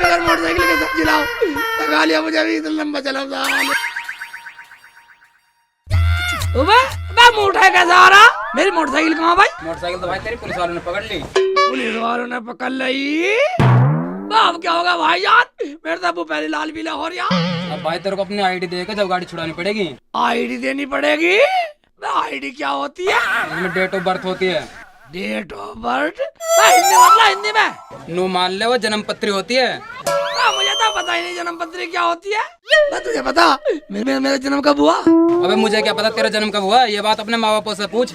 बेकार मोटरसाइकिल के साथ चलाओ, लगा लिया मुझे भी इतना लंबा चलाओ। मुंह उठाए कैसे आ रहा? मेरी मोटरसाइकिल कहाँ भाई? मोटरसाइकिल तो भाई तेरी पुलिस वालों ने पकड़ ली। पुलिस वालों ने पकड़ ली? अब क्या होगा भाई यार? मेरे तो अबू पहले लाल पीला हो रहा। अब भाई तेरे को अपनी आईडी देकर जब गाड़ी छुड़ानी पड़ेगी। आईडी देनी पड़ेगी? आईडी क्या होती है? इसमें डेट ऑफ बर्थ होती है। Date of birth? हिंदी मतलब हिंदी में नू मान ले वो जन्म पत्री होती है। मुझे तो पता ही नहीं जन्म पत्री क्या होती है। तुझे पता मेरा जन्म कब हुआ? अबे मुझे क्या पता तेरा जन्म कब हुआ? ये बात अपने माँ बापों से पूछ।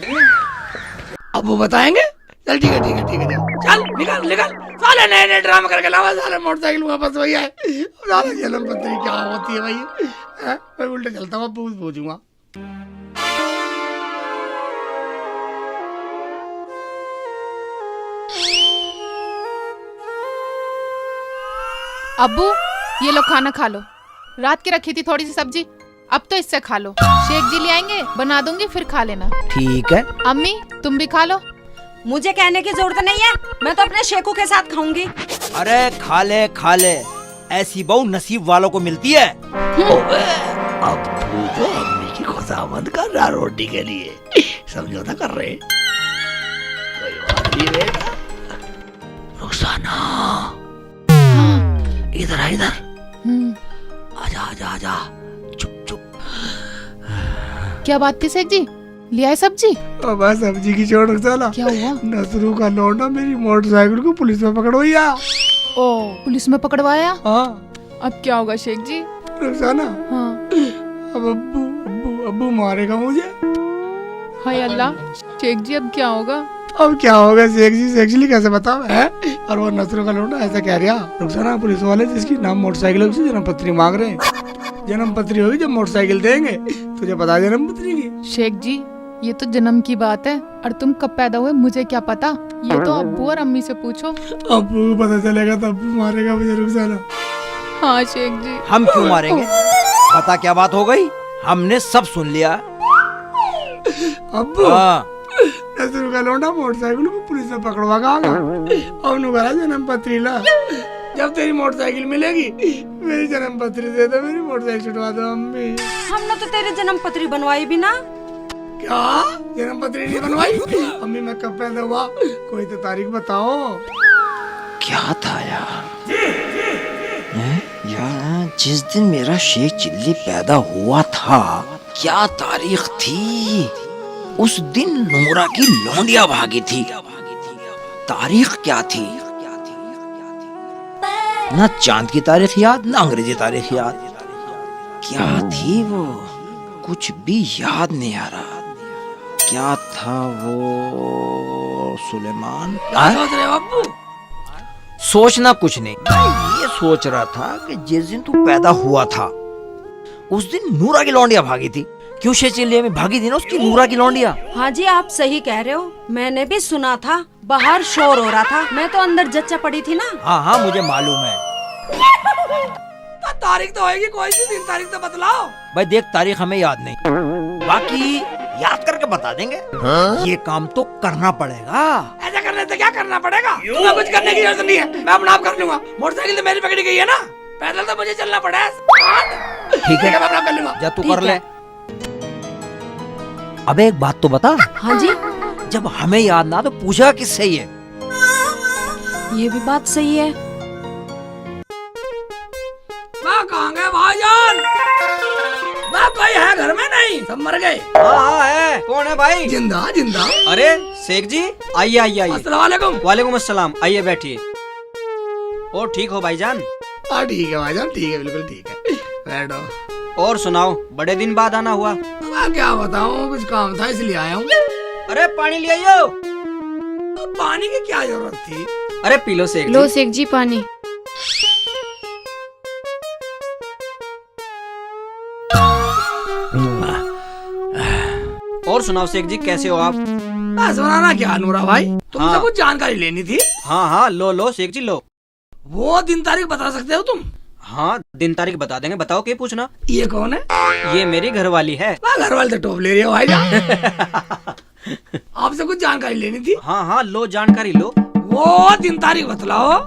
अब वो बताएंगे। चल ठीक है ठीक है ठीक है, चल निकल निकल। साले नए नए ड्रामा करके लावा, साले मोटरसाइकिल वापस वही है। साले जन्म पत्री क्या होती है भाई? मैं उल्टे चलता हूँ, पूछूंगा। अब्बू ये लो खाना खा लो। रात की रखी थी थोड़ी सी सब्जी, अब तो इससे खा लो। शेख जी ले आएंगे, बना दूंगी, फिर खा लेना। ठीक है। अम्मी तुम भी खा लो। मुझे कहने की जरूरत नहीं है, मैं तो अपने शेखू के साथ खाऊंगी। अरे खा ले, ऐसी बहू नसीब वालों को मिलती है। अब तू जो अम्मी की खुशामद कर रहा रोटी के लिए, समझौता कर रहे। कोई बात नहीं बेटा। रुखसाना इधर आ, इधर आजा आजा आजा। चुप चुप। क्या बात थी शेख जी, ले आए सब्जी? अब सब्जी की छोड़ रुखसाना। क्या हुआ? नसरू का लौंडा मेरी मोटरसाइकिल को पुलिस में पकड़वाया। ओ पुलिस में पकड़वाया? हाँ। अब क्या होगा शेख जी? रुखसाना हाँ। अब अब्बू मारेगा मुझे। हाय अल्लाह, शेख जी अब क्या होगा? अब क्या होगा शेख जी? एक्चुअली कैसे बताओ है? और वो नसरू का लौंडा ऐसा कह रहा। रुखसाना पुलिस वाले जिसकी नाम मोटरसाइकिल है उससे जन्म पत्री मांग रहे हैं। जन्म पत्री होगी जब मोटरसाइकिल देंगे। तुझे पता है जन्म पत्री की? शेख जी ये तो जन्म की बात है, और तुम कब पैदा हुए मुझे क्या पता? ये तो अब्बू और अम्मी से पूछो। अब्बू को पता चलेगा तो अब्बू मारेगा मुझे। रुखसाना हाँ शेख जी। हम क्यों मारेंगे? पता क्या बात हो गई? हमने सब सुन लिया। अब्बू हाँ। नसरू का लौंडा मोटरसाइकिल को पुलिस में पकड़वा गया। अब नु करा जन्म पत्री ला। जब तेरी मोटरसाइकिल मिलेगी मेरी जन्म पत्री दे दो, मेरी मोटरसाइकिल छुटवा दो अम्मी। हमने तो तेरी जन्म पत्री बनवाई भी ना। क्या जन्म पत्री नहीं बनवाई? अम्मी मैं कब पैदा हुआ कोई तो तारीख बताओ। क्या था यार? यार जिस दिन मेरा शेख चिल्ली पैदा हुआ था, क्या तारीख थी? उस दिन नूरा की लौंडिया भागी थी। तारीख क्या थी? ना चांद की तारीख याद, ना अंग्रेजी तारीख याद। क्या थी वो? कुछ भी याद नहीं आ रहा। क्या था वो? सुलेमान? सोच रहे हो अब्बू? सोचना कुछ नहीं, मैं ये सोच रहा था कि जिस दिन तू पैदा हुआ था उस दिन नूरा की लौंडिया भागी थी। क्यों शेचिलिया में भागी थी ना उसकी नूरा की लौंडिया? हाँ जी आप सही कह रहे हो, मैंने भी सुना था। बाहर शोर हो रहा था, मैं तो अंदर जच्चा पड़ी थी ना। हाँ हाँ मुझे मालूम है। तारीख तो होगी कोई सी, दिन तारीख तो बतलाओ। भाई देख तारीख हमें याद नहीं, बाकी याद करके बता देंगे। ये काम तो करना पड़ेगा। ऐसा करने से क्या करना पड़ेगा? तुम्हें कुछ करने की जरूरत नहीं है, मैं अपना आप कर लूंगा। मोटरसाइकिल तो मेरी पकड़ी गई है ना, पैदल तो मुझे चलना पड़ा है। ठीक है मैं अपना कर लूंगा। जा तू कर ले। अबे एक बात तो बता। हाँ जी। जब हमें याद ना तो पूछा किससे ये? ये भी बात सही है। कहाँ गए भाईजान? कोई है घर में? नहीं सब मर गए। हाँ है। कौन है भाई? जिंदा जिंदा। अरे शेख जी आइए आइए आइए। अस्सलाम वालेकुम। वालेकुम अस्सलाम। आइए बैठिए। और ठीक हो भाईजान? हाँ ठीक है भाईजान, ठीक है बिल्कुल ठीक है, बैठो। और सुनाओ, बड़े दिन बाद आना हुआ। मैं क्या बताऊँ, कुछ काम था इसलिए आया हूँ। अरे पानी ले आइयो। पानी की क्या जरूरत थी? अरे पी लो शेख जी। लो शेख जी पानी। और सुनाओ शेख जी कैसे हो आप? सुनाना क्या नूरा भाई, तुमसे हाँ। कुछ जानकारी लेनी थी। हाँ हाँ लो लो शेख जी लो। वो दिन तारीख बता सकते हो तुम? हाँ दिन तारीख बता देंगे, बताओ क्या पूछना। ये कौन है? ये मेरी घरवाली है। घर वाले तो टॉप ले रहे हो भाई। आपसे कुछ जानकारी लेनी थी। हाँ हाँ लो जानकारी लो। वो दिन तारीख बतलाओ।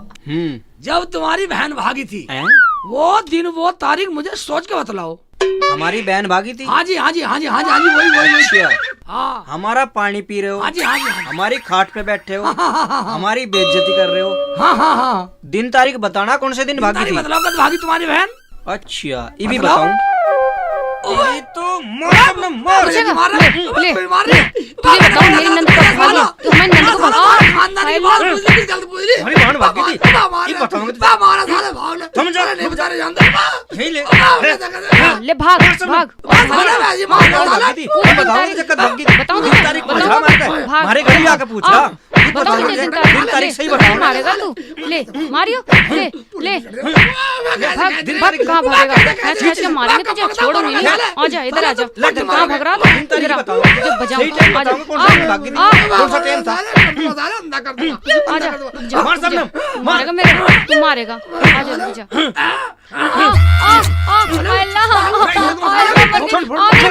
जब तुम्हारी बहन भागी थी हैं? वो दिन वो तारीख मुझे सोच के बतलाओ। हमारी बहन भागी थी। हाँ जी हाँ जी हाँ जी हाँ जी हाँ जी वही वही वही। क्या? हाँ हमारा पानी पी रहे हो, हाँ जी हाँ जी हाँ जी। हमारी खाट पे बैठे हो, हाँ हमारी बेइज्जती कर रहे हो। हाँ हाँ हाँ। दिन तारीख बताना कौन से दिन भागी तारीख थी। बतलाओ कब भागी तुम्हारी बहन। अच्छा ये भी बतलाओ। बताऊं। ये तो मार ना मार। मुझे मार रहे ले। कोई मार रहे। तुझे बताऊं मेरी नंद कब भागी, तो हमारी नंद को बताओ। खानदानी बात पूछ ली, जल्द पूछ ली। हमारी बहन भागी थी। ये ये बताऊंगा तुझे। मारा साले भाग ले। तुम जा। नहीं बता रहे जानते। यही ले। ले भाग भाग। साले वैसे मार कौन साले। भागी थी? हम बताओ मुझे कब भागी थी। बताओ दिन तारीख पूछ रहा मैं तो। भाग। हमारे घर ही आके पूछ रहा। ये बताओ बताओ मुझे मुझे दिन दिन तारीख सही ले, बताओ। मारेगा तू। ले मारियो ले ले भाग दिन भाग। तारीख कहाँ भागेगा? खींच खींच के मारेंगे तुझे, छोड़ूंगी नहीं। आजा इधर आजा। कहाँ भाग रहा था? दिन तारीख इधर आ। बताओ। तुझे बजाऊं। सही टाइम आजा बताओ कौन सा दिन भागी थी। कौन सा टाइम था। आजा रुक जा, मार रुक जा। सबने, तू मार। मारेगा मेरे, तू मारेगा। आजा रुक जा। अल्लाह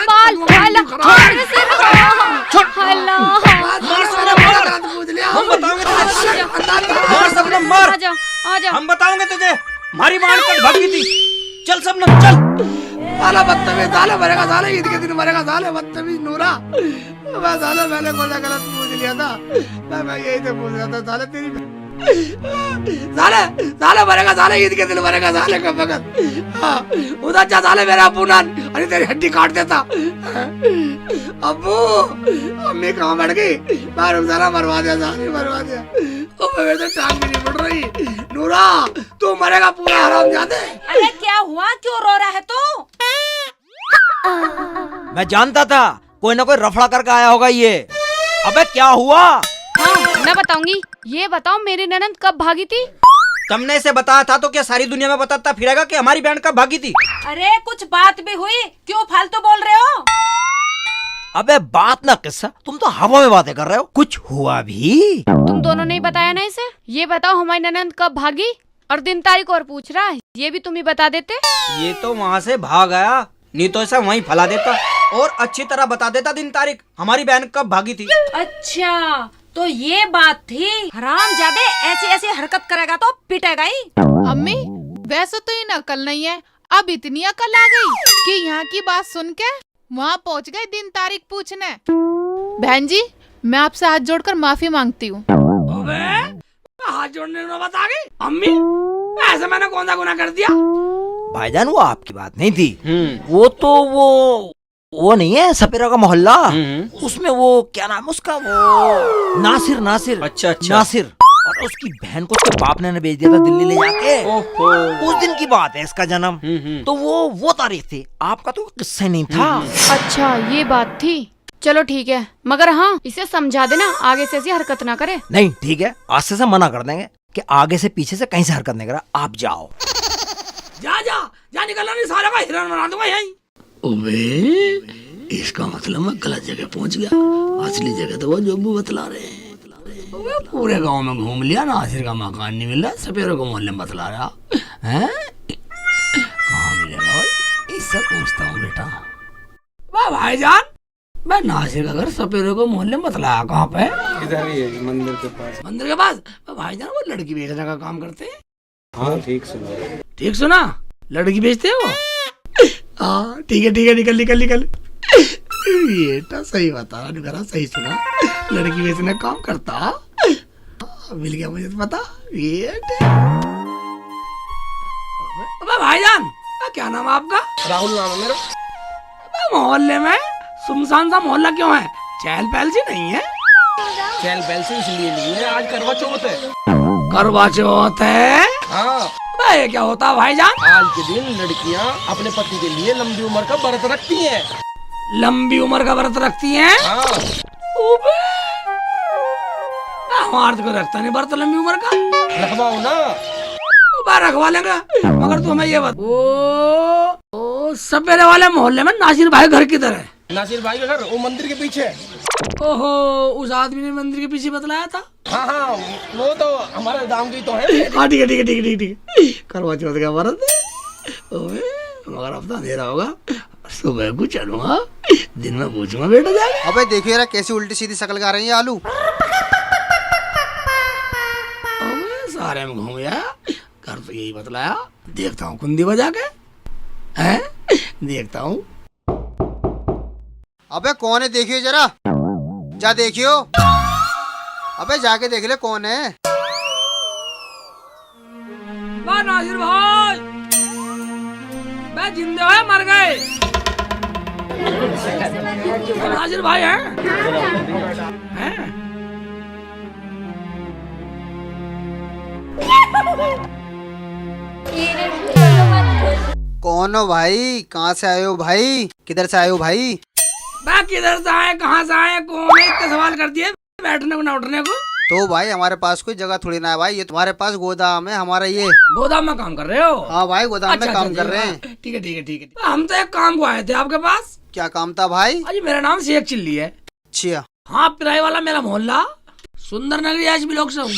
बाल हम बताओगे तुझे। मार सबने मार। आजा आजा। हम बताओगे तुझे। हमारी बहन कब भागी थी। चल सबने चल। साला बदतमीज साले मरेगा साले ईद के दिन मरेगा साले बदतमीज नूरा। मैं साले मैंने कौन सा गलत पूछ लिया था। मैं यही तो पूछ रहा था साले तेरी साले साले मरेगा साले ईद के दिन मरेगा साले कब वक्त। उधर जा साले मेरा अबू नान अरे तेरी हड्डी काट देता। अबू अम्मी कहाँ बैठ गई। मैं साला मरवा दिया साले मरवा दिया। मेरे से टांग भी नहीं बढ़ रही। नूरा तू मरेगा पूरा हरामजादे। अरे क्या हुआ, क्यों रो रहा है तू? मैं जानता था कोई ना कोई रफड़ा करके आया होगा ये। अबे क्या हुआ। हाँ मैं बताऊंगी। ये बताओ मेरी ननद कब भागी थी? तुमने इसे बताया था तो क्या सारी दुनिया में बताता फिरेगा कि हमारी बहन कब भागी थी। अरे कुछ बात भी हुई, क्यों फालतू बोल रहे हो? अबे बात ना किस्सा, तुम तो हवा में बातें कर रहे हो। कुछ हुआ भी। तुम दोनों ने ही बताया ना इसे। ये बताओ हमारी ननद कब भागी, और दिन तारीख और पूछ रहा है। ये भी तुम ही बता देते। ये तो वहाँ से भाग आया, नहीं तो ऐसा वहीं फैला देता और अच्छी तरह बता देता दिन तारीख हमारी बहन कब भागी थी। अच्छा तो ये बात थी। हरामजादे ऐसी ऐसी हरकत करेगा तो पिटेगा ही। अम्मी वैसे तो ये नकल नहीं है, अब इतनी अकल आ गई कि यहाँ की बात सुन के वहाँ पहुँच गए दिन तारीख पूछने। बहन जी मैं आपसे हाथ जोड़कर माफी मांगती हूँ। अबे हाथ जोड़ने को बता गई अम्मी। ऐसे मैंने कौन सा गुनाह कर दिया। भाईजान वो आपकी बात नहीं थी। वो तो वो नहीं है सपेरा का मोहल्ला। उसमें वो क्या नाम है उसका, वो नासिर नासिर। अच्छा अच्छा नासिर और उसकी बहन को उसके बाप ने भेज दिया था दिल्ली ले जाके। ओहो। उस दिन की बात है इसका जन्म। तो वो तारीख थी। आपका तो किस्सा ही नहीं था। अच्छा ये बात थी। चलो ठीक है, मगर हाँ इसे समझा देना आगे से ऐसी हरकत ना करे। नहीं ठीक है, आज से मना कर देंगे कि आगे से पीछे से कहीं से हरकत नहीं करा। आप जाओ। जा जा जा निकलना नहीं सारा का हिरण बना दूंगा यहीं। ओबे इसका मतलब मैं गलत जगह पहुंच गया। असली जगह तो वो जोबू बतला रहे हैं। ओबे पूरे गांव में घूम लिया, नासिर का मकान नहीं मिल रहा, सपेरों को मोहल्ले में बतला रहा है। कहाँ मिलेगा भाई, इससे पूछता हूँ बेटा। वाह भाईजान, मैं नासिर का घर सपेरों को मोहल्ले में बतलाया कहाँ पे? इधर ही है मंदिर के पास। मंदिर के पास। भाईजान वो लड़की बेचने का काम करते हैं। हाँ ठीक सुना। ठीक सुना, लड़की बेचते हो। हाँ ठीक है निकल निकल निकल। बेटा सही बता रहा, सही सुना, लड़की बेचने का काम करता। मिल गया मुझे तो पता। अबे भाईजान क्या नाम है आपका? राहुल नाम है मेरा। मोहल्ले में सुनसान सा मोहल्ला क्यों है? चहल पहल सी नहीं है? चैन बैल से इसलिए नहीं है, आज करवा चौथ है। करवा चौथ है? हाँ ये क्या होता है भाईजान? आज के दिन लड़कियाँ अपने पति के लिए लंबी उम्र का व्रत रखती हैं। लंबी उम्र का व्रत रखती हैं? हाँ हमारे को रखता नहीं व्रत लंबी उम्र का। रखवाओ ना। रखवा लेंगे, मगर तुम्हें ये बता। ओ सपेरे वाले मोहल्ले में नासिर भाई घर किधर है? नासिर भाई का घर वो मंदिर के पीछे है। ओहो उस आदमी ने मंदिर के पीछे बतलाया था। हाँ वो तो हमारे दाम की तो है। हाँ ठीक है करवा चौथ का व्रत है। मगर अब तो अंधेरा होगा, सुबह को चलूंगा, दिन में पूछूंगा बेटा जाके। अबे देखिए यार कैसी उल्टी सीधी शक्ल कर रही है आलू। सारे में घूम गया, डर तो यही बतलाया। देखता हूँ कुंदी बजा के, हैं? देखता हूँ। अबे कौन है, देखियो जरा, जा देखियो। अबे जाके देख ले कौन है। वाह नासिर भाई, मैं जिंदे है मर गए। नासिर भाई हैं? हैं? कौन हो भाई, कहाँ से आए हो भाई, किधर से आए हो भाई? मैं किधर से आए, कहाँ से आए, कौन है, इतने सवाल कर दिए बैठने को ना उठने को। तो भाई हमारे पास कोई जगह थोड़ी ना है भाई, ये तुम्हारे पास गोदाम है हमारा। ये गोदाम में काम कर रहे हो? हाँ भाई, गोदाम में काम कर रहे हैं। ठीक है ठीक है ठीक है। हम तो एक काम को आए थे आपके पास। क्या काम था भाई? अजी मेरा नाम शेख चिल्ली है। अच्छा। हाँ, पिराई वाला मेरा मोहल्ला सुंदर नगरी आज भी लोग से हूँ।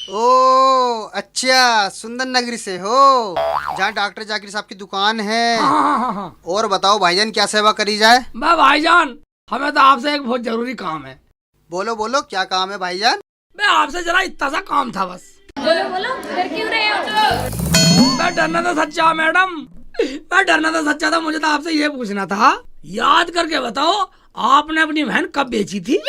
ओ अच्छा, सुंदर नगरी से हो, जहाँ डॉक्टर जाकिर साहब की दुकान है। हाँ। और बताओ भाईजान, क्या सेवा करी जाए? मैं भाईजान, हमें तो आपसे एक बहुत जरूरी काम है। बोलो बोलो, क्या काम है भाईजान? मैं आपसे जरा इतना सा काम था बस। बोलो बोलो, डर क्यों रहे हो? मैं डरना तो सच्चा मैडम, मैं डरना तो सच्चा था। मुझे तो आपसे ये पूछना था, याद करके बताओ, आपने अपनी बहन कब बेची थी?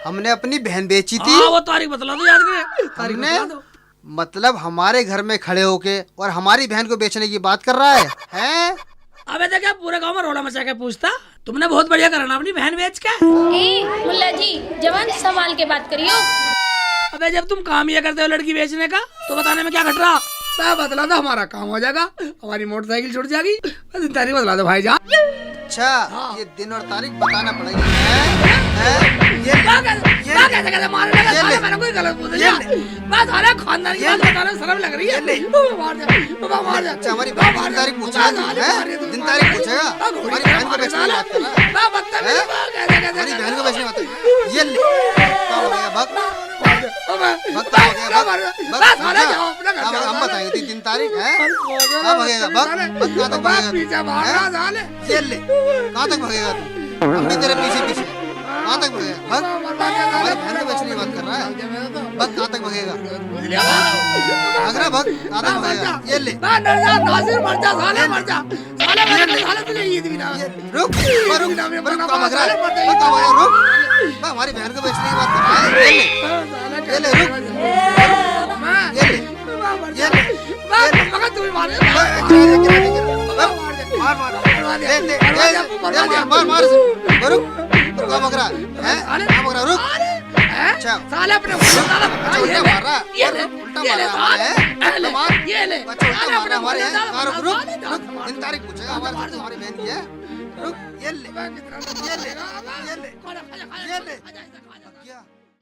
हमने अपनी बहन बेची थी। हाँ, वो तारीख बतला दो, याद करे तारीख हमने? बतला दो। मतलब हमारे घर में खड़े होके और हमारी बहन को बेचने की बात कर रहा है, हैं? अबे देखा, पूरे गांव में रोड़ा मचा के पूछता। तुमने बहुत बढ़िया करा ना अपनी बहन बेच के। ए मुल्ला जी, जवान संभाल के बात करियो। अबे जब तुम काम ये करते हो लड़की बेचने का, तो बताने में क्या घट रहा? मैं बतला दो, हमारा काम हो जाएगा, हमारी मोटरसाइकिल छूट जाएगी। बस तारीख बतला दो भाईजान। अच्छा, ये दिन और तारीख बताना पड़ेगी। ये कैसे मारने लगा? साले मैंने कोई गलत पूछ लिया? बस साले खानदान की बात बताने में शर्म लग रही है। मार दे, मार दे। अच्छा, हमारी बहन की तारीख पूछेगा, दिन तारीख पूछेगा। हमारी बहन को बेचने की बात कर रहा है। हमारी बहन को बेचने की बात कर रहा है। ये ले, क्या हो गया भक्त? भक्त क्या हो गया भक्त? हम बताएंगे दिन तारीख है। कहाँ भगेगा भक्त? भक्त कहाँ तक भगेगा? ये ले, कहाँ तक भगेगा तू? हम भी तेरे पीछे पीछे, कहाँ तक भगेगा भक्त? हमारी बहन को बेचने की बात कर रहा है। भक्त कहाँ तक भगेगा? भाग रहा भक्त, कहाँ तक भगेगा? ये ले, नासिर मर जा, साले मर जा, साले मर जा, साले तुझे ईद भी ना। रुक रुक, कहाँ भाग रहा है? भक्त कहाँ भाग रहा है? रुक, हमारी बहन को बेचने की बात कर रहा है। ये ले, रुक, ये ले, ये ले, मगर तुम्हें मारे। मार मार, दे दे, मार मार, रुक, कहाँ भाग रहा है? कहाँ भाग रहा है? रुक। अच्छा, साले अपने उल्टा मार रहा है, उल्टा मार रहा है, मार, ये ले, बच्चा उल्टा मार रहा है हमारे हैं। रुक रुक, दिन तारीख पूछेगा हमारी बहन की है। रुक, ये ले, ये ले, ये ले, ये ले।